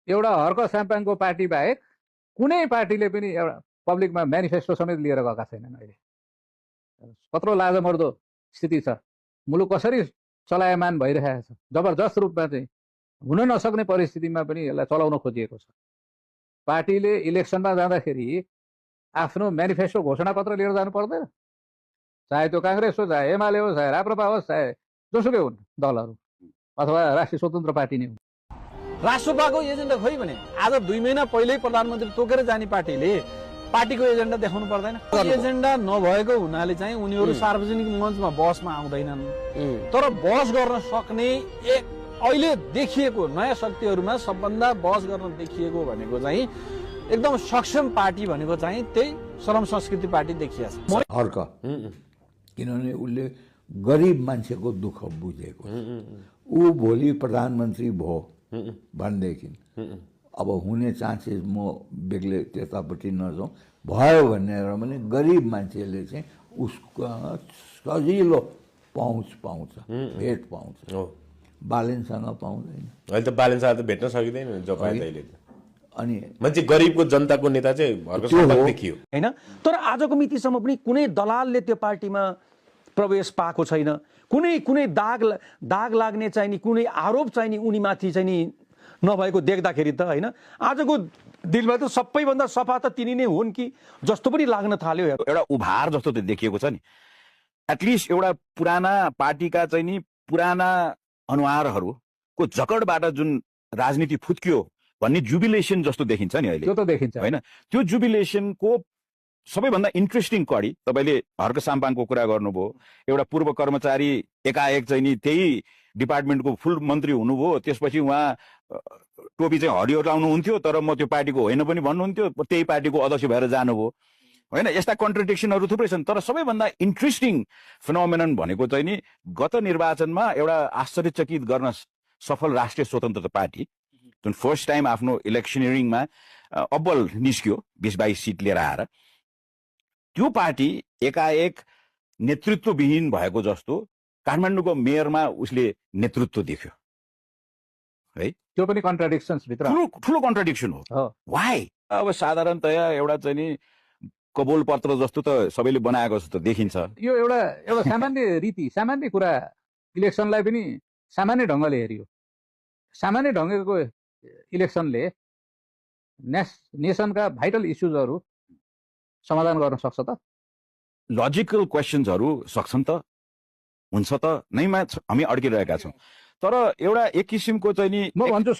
एउटा हर्क स्याम्पाङको पार्टी बाहेक कुनै पार्टीले पनि एउटा पब्लिकमा म्यानिफेस्टो समेत लिएर गएका छैनन्। अहिले कत्रो लाजमर्दो स्थिति छ, मुलुक कसरी चलायमान भइरहेको छ, जबरजस्त रूपमा चाहिँ हुन नसक्ने परिस्थितिमा पनि यसलाई चलाउन खोजिएको छ। पार्टीले इलेक्सनमा जाँदाखेरि आफ्नो म्यानिफेस्टो घोषणापत्र लिएर जानु पर्दैन, चाहे त्यो काङ्ग्रेस हो, चाहे एमाले होस्, चाहे राप्रपा होस्, चाहे जोसुकै हुन् दलहरू अथवा राष्ट्रिय स्वतन्त्र पार्टी नै हुन्। राष्ट्रपाको एजेन्डा खोइ भने आज 2 महिना पहिल्यै प्रधानमन्त्री तोकेर जाने पार्टीले पार्टीको एजेन्डा देखाउनु पर्दैन। एजेन्डा नभएको हुनाले चाहिँ उनीहरू सार्वजनिक मञ्चमा बहसमा आउँदैनन्। तर बहस गर्न सक्ने एक अहिले देखिएको नयाँ शक्तिहरूमा सबभन्दा बहस गर्न देखिएको भनेको चाहिँ एकदम सक्षम पार्टी भनेको चाहिँ त्यही श्रम संस्कृति पार्टी देखिया छ। हर्क किनभने उसले गरिब मान्छेको दुःख बुझेको छ। ऊ भोलि प्रधानमन्त्री भयो भनेदेखि अब हुने चान्सेस म बेग्लै त्यतापट्टि नजाउँ, भयो भनेर भने गरिब मान्छेले चाहिँ उसको सजिलो पहुँच पाउँछ, भेट पाउँछ। बालेनसँग पाउँदैन। अहिले त बालेनसँग त भेट्न सकिँदैन जो पाए अहिले त। अनि मान्छे गरिबको जनताको नेता चाहिँ हर्क स्याम्पाङ देखियो हैन। तर आजको मितिसम्म पनि कुनै दलालले त्यो पार्टीमा प्रवेश पाएको छैन। कुनै दाग लाग्ने चाहिँ नि कुनै आरोप चाहिँ नि उनीमाथि चाहिँ नि नभएको देख्दाखेरि त हैन आजको दिनमा त सबैभन्दा सफा त तिनी नै हुन् कि जस्तो पनि लाग्न थाल्यो। एउटा उभार जस्तो त देखिएको छ नि। एटलिस्ट एउटा पुराना पार्टीका चाहिँ नि पुराना अनुहारहरूको जकडबाट जुन राजनीति फुत्कियो भन्ने जुबिलेसन जस्तो देखिन्छ नि अहिले। त्यो त देखिन्छ हैन। त्यो जुबिलेसनको सबैभन्दा इन्ट्रेस्टिङ कडी तपाईले हर्क स्याम्पाङको कुरा गर्नुभयो। एउटा पूर्व कर्मचारी एकाएक चाहिँ नि त्यही डिपार्टमेन्टको फुल मन्त्री हुनुभयो, त्यसपछि उहाँ टोपी चाहिँ हरियो लाउनुहुन्थ्यो तर म त्यो पार्टीको होइन पनि भन्नुहुन्थ्यो, त्यही पार्टीको अध्यक्ष भएर जानुभयो होइन। यस्ता कन्ट्रडिक्सनहरू थुप्रै छन्। तर सबैभन्दा इन्ट्रेस्टिङ फिनोमेनन भनेको चाहिँ नि गत निर्वाचनमा एउटा आश्चर्यचकित गर्न सफल राष्ट्रिय स्वतन्त्र पार्टी जुन फर्स्ट टाइम आफ्नो इलेक्सनियरिङमा अब्बल निस्क्यो 20-22 सिट लिएर आएर, त्यो पार्टी एकाएक नेतृत्वविहीन भएको जस्तो काठमाडौँको मेयरमा उसले नेतृत्व देख्यो है। त्यो पनि कन्ट्राडिक्सन्स भित्र ठुलो कन्ट्राडिक्सन हो। वाइ? अब साधारणतया एउटा चाहिँ नि कबोल पत्र जस्तो त सबैले बनाएको जस्तो देखिन्छ। यो एउटा सामान्य रीति, सामान्य कुरा, इलेक्सनलाई पनि सामान्य ढङ्गले हेरियो। सामान्य ढङ्गको इलेक्सनले नेसनका भाइटल इस्युजहरू समाधान गर्न सक्छ त? लजिकल क्वेसन्सहरू सक्छन् त, हुन्छ त नैमा हामी अड्किरहेका छौँ। तर एउटा एक किसिमको चाहिँ नि म भन्छु